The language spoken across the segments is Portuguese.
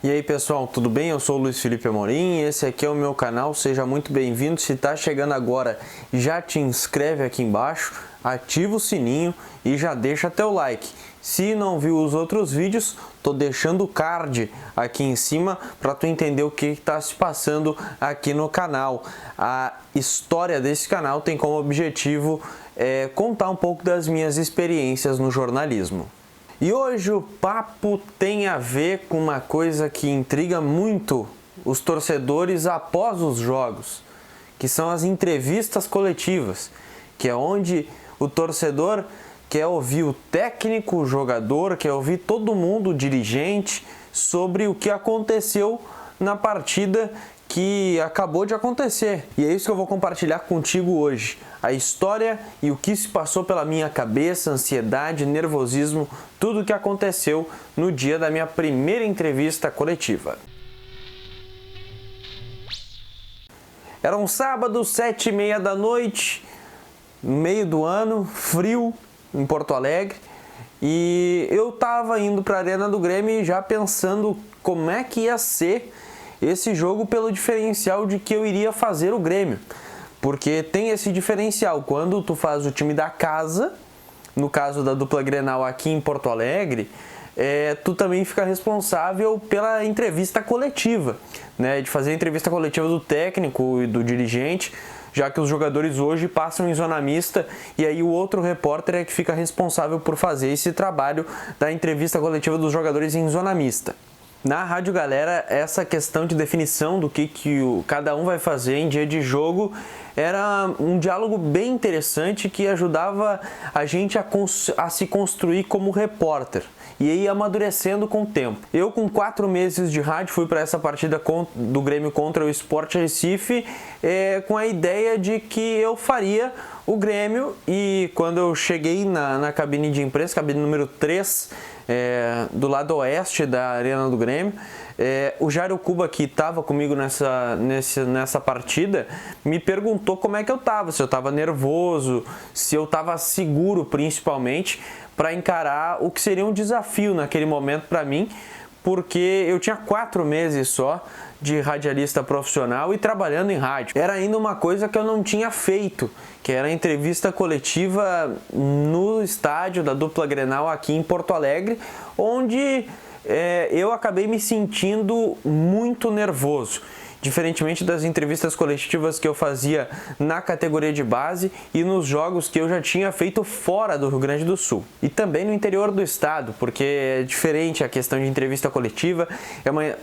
E aí pessoal, tudo bem? Eu sou o Luiz Felipe Amorim e esse aqui é o meu canal, seja muito bem-vindo. Se está chegando agora, já te inscreve aqui embaixo, ativa o sininho e já deixa teu like. Se não viu os outros vídeos, tô deixando o card aqui em cima para tu entender o que está se passando aqui no canal. A história desse canal tem como objetivo contar um pouco das minhas experiências no jornalismo. E hoje o papo tem a ver com uma coisa que intriga muito os torcedores após os jogos, que são as entrevistas coletivas, que é onde o torcedor quer ouvir o técnico, o jogador, quer ouvir todo mundo, o dirigente, sobre o que aconteceu na partida que acabou de acontecer. E é isso que eu vou compartilhar contigo hoje. A história e o que se passou pela minha cabeça, ansiedade, nervosismo, tudo o que aconteceu no dia da minha primeira entrevista coletiva. Era um sábado, 7h30 da noite, meio do ano, frio, em Porto Alegre, e eu estava indo para a Arena do Grêmio já pensando como é que ia ser esse jogo pelo diferencial de que eu iria fazer o Grêmio. Porque tem esse diferencial, quando tu faz o time da casa, no caso da dupla Grenal aqui em Porto Alegre, tu também fica responsável pela entrevista coletiva, né? De fazer a entrevista coletiva do técnico e do dirigente, já que os jogadores hoje passam em zona mista e aí o outro repórter é que fica responsável por fazer esse trabalho da entrevista coletiva dos jogadores em zona mista. Na Rádio Galera, essa questão de definição do que cada um vai fazer em dia de jogo era um diálogo bem interessante que ajudava a gente a se construir como repórter e aí amadurecendo com o tempo. Eu, com 4 meses de rádio, fui para essa partida do Grêmio contra o Sport Recife com a ideia de que eu faria o Grêmio, e quando eu cheguei na cabine de imprensa, cabine número 3, do lado oeste da Arena do Grêmio, o Jairo Cuba, que estava comigo nessa partida, me perguntou como é que eu estava, se eu estava nervoso, se eu estava seguro, principalmente, para encarar o que seria um desafio naquele momento para mim, porque eu tinha 4 meses só de radialista profissional e trabalhando em rádio. Era ainda uma coisa que eu não tinha feito, que era a entrevista coletiva no estádio da dupla Grenal aqui em Porto Alegre, onde eu acabei me sentindo muito nervoso. Diferentemente das entrevistas coletivas que eu fazia na categoria de base e nos jogos que eu já tinha feito fora do Rio Grande do Sul. E também no interior do estado, porque é diferente a questão de entrevista coletiva.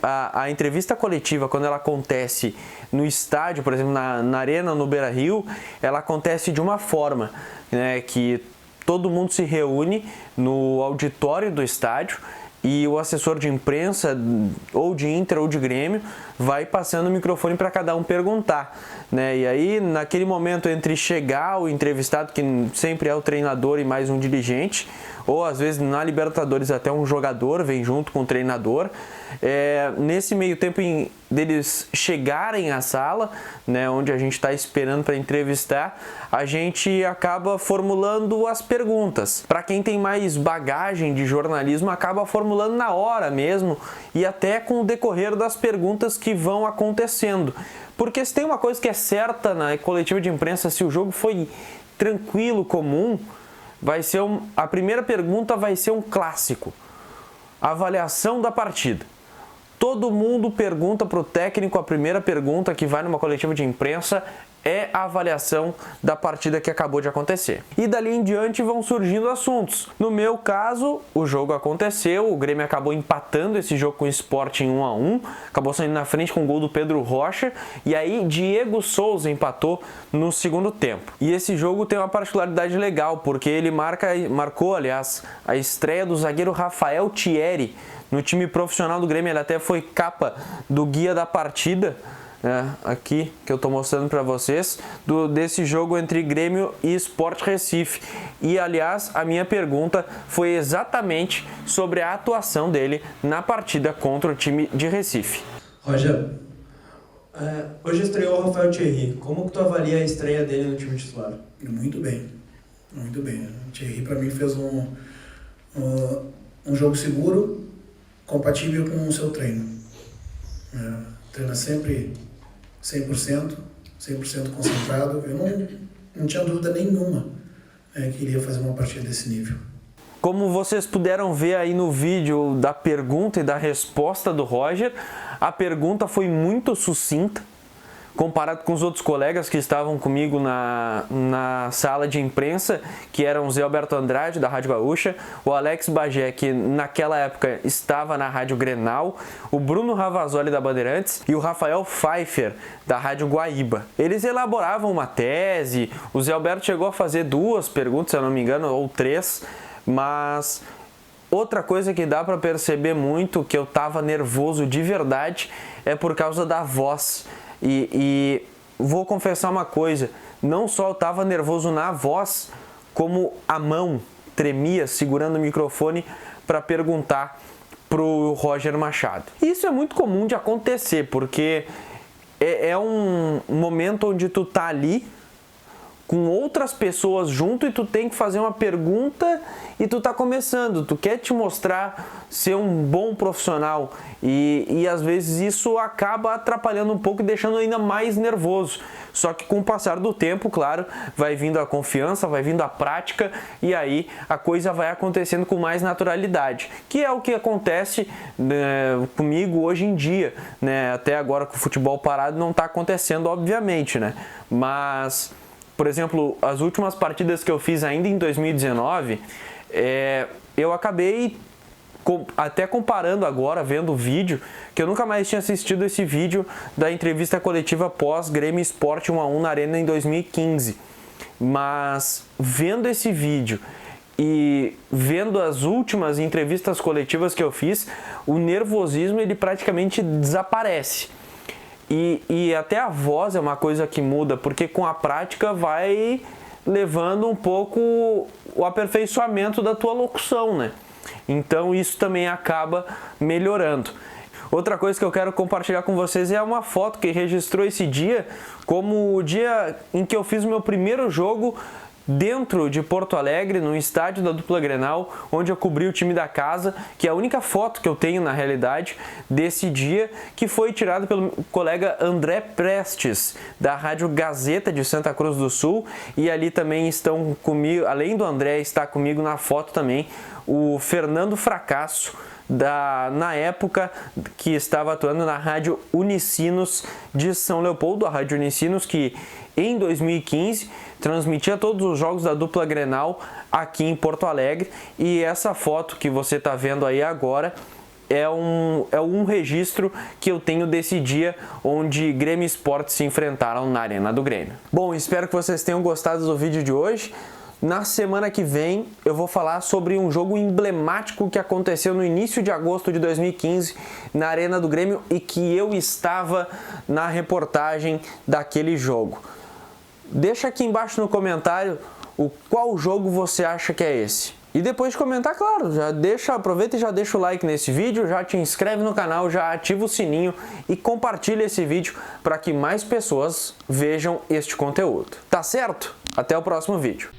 A entrevista coletiva, quando ela acontece no estádio, por exemplo, na Arena, no Beira-Rio, ela acontece de uma forma, né, que todo mundo se reúne no auditório do estádio, e o assessor de imprensa, ou de Inter ou de Grêmio, vai passando o microfone para cada um perguntar, né? E aí, naquele momento entre chegar o entrevistado, que sempre é o treinador e mais um dirigente, ou às vezes na Libertadores até um jogador vem junto com o treinador, nesse meio tempo deles chegarem à sala, né, onde a gente está esperando para entrevistar, a gente acaba formulando as perguntas. Para quem tem mais bagagem de jornalismo, acaba formulando na hora mesmo e até com o decorrer das perguntas que vão acontecendo. Porque se tem uma coisa que é certa na coletiva de imprensa, se o jogo foi tranquilo, comum, a primeira pergunta vai ser um clássico: avaliação da partida. Todo mundo pergunta para o técnico, a primeira pergunta que vai numa coletiva de imprensa é a avaliação da partida que acabou de acontecer. E dali em diante vão surgindo assuntos. No meu caso, o jogo aconteceu, o Grêmio acabou empatando esse jogo com o Sport em 1-1, acabou saindo na frente com o gol do Pedro Rocha, e aí Diego Souza empatou no segundo tempo. E esse jogo tem uma particularidade legal, porque ele marcou, aliás, a estreia do zagueiro Rafael Thierry no time profissional do Grêmio. Ele até foi capa do guia da partida, aqui que eu estou mostrando para vocês, desse jogo entre Grêmio e Sport Recife. E aliás, a minha pergunta foi exatamente sobre a atuação dele na partida contra o time de Recife. Roger, hoje estreou o Rafael Thierry. Como que tu avalia a estreia dele no time titular? Muito bem, muito bem. O Thierry para mim fez um jogo seguro, compatível com o seu treino. Treina sempre 100% concentrado. Eu não tinha dúvida nenhuma que iria fazer uma partida desse nível. Como vocês puderam ver aí no vídeo da pergunta e da resposta do Roger, a pergunta foi muito sucinta, comparado com os outros colegas que estavam comigo na sala de imprensa, que eram o Zé Alberto Andrade, da Rádio Gaúcha, o Alex Bagé, que naquela época estava na Rádio Grenal, o Bruno Ravazoli, da Bandeirantes, e o Rafael Pfeiffer, da Rádio Guaíba. Eles elaboravam uma tese, o Zé Alberto chegou a fazer 2 perguntas, se eu não me engano, ou 3, mas outra coisa que dá para perceber muito, que eu estava nervoso de verdade, é por causa da voz. E vou confessar uma coisa, não só eu estava nervoso na voz, como a mão tremia segurando o microfone para perguntar pro Roger Machado. Isso é muito comum de acontecer, porque é um momento onde tu tá ali com outras pessoas junto e tu tem que fazer uma pergunta e tu tá começando, tu quer te mostrar ser um bom profissional e às vezes isso acaba atrapalhando um pouco e deixando ainda mais nervoso. Só que com o passar do tempo, claro, vai vindo a confiança, vai vindo a prática e aí a coisa vai acontecendo com mais naturalidade, que é o que acontece comigo hoje em dia, né? Até agora com o futebol parado não tá acontecendo, obviamente, né? Mas, por exemplo, as últimas partidas que eu fiz ainda em 2019, eu acabei até comparando agora, vendo o vídeo, que eu nunca mais tinha assistido esse vídeo da entrevista coletiva pós Grêmio Sport 1-1 na Arena em 2015. Mas vendo esse vídeo e vendo as últimas entrevistas coletivas que eu fiz, o nervosismo ele praticamente desaparece. E até a voz é uma coisa que muda, porque com a prática vai levando um pouco o aperfeiçoamento da tua locução, né? Então isso também acaba melhorando. Outra coisa que eu quero compartilhar com vocês é uma foto que registrou esse dia como o dia em que eu fiz o meu primeiro jogo dentro de Porto Alegre, no estádio da dupla Grenal, onde eu cobri o time da casa, que é a única foto que eu tenho na realidade desse dia, que foi tirada pelo colega André Prestes, da Rádio Gazeta de Santa Cruz do Sul, e ali também estão comigo, além do André, está comigo na foto também o Fernando Fracasso, na época que estava atuando na Rádio Unicinos de São Leopoldo, a Rádio Unicinos que em 2015 transmitia todos os jogos da dupla Grenal aqui em Porto Alegre, e essa foto que você está vendo aí agora é um registro que eu tenho desse dia onde Grêmio e Sport se enfrentaram na Arena do Grêmio. Bom, espero que vocês tenham gostado do vídeo de hoje. Na semana que vem eu vou falar sobre um jogo emblemático que aconteceu no início de agosto de 2015 na Arena do Grêmio e que eu estava na reportagem daquele jogo. Deixa aqui embaixo no comentário qual jogo você acha que é esse. E depois de comentar, claro, aproveita e já deixa o like nesse vídeo, já te inscreve no canal, já ativa o sininho e compartilha esse vídeo para que mais pessoas vejam este conteúdo. Tá certo? Até o próximo vídeo.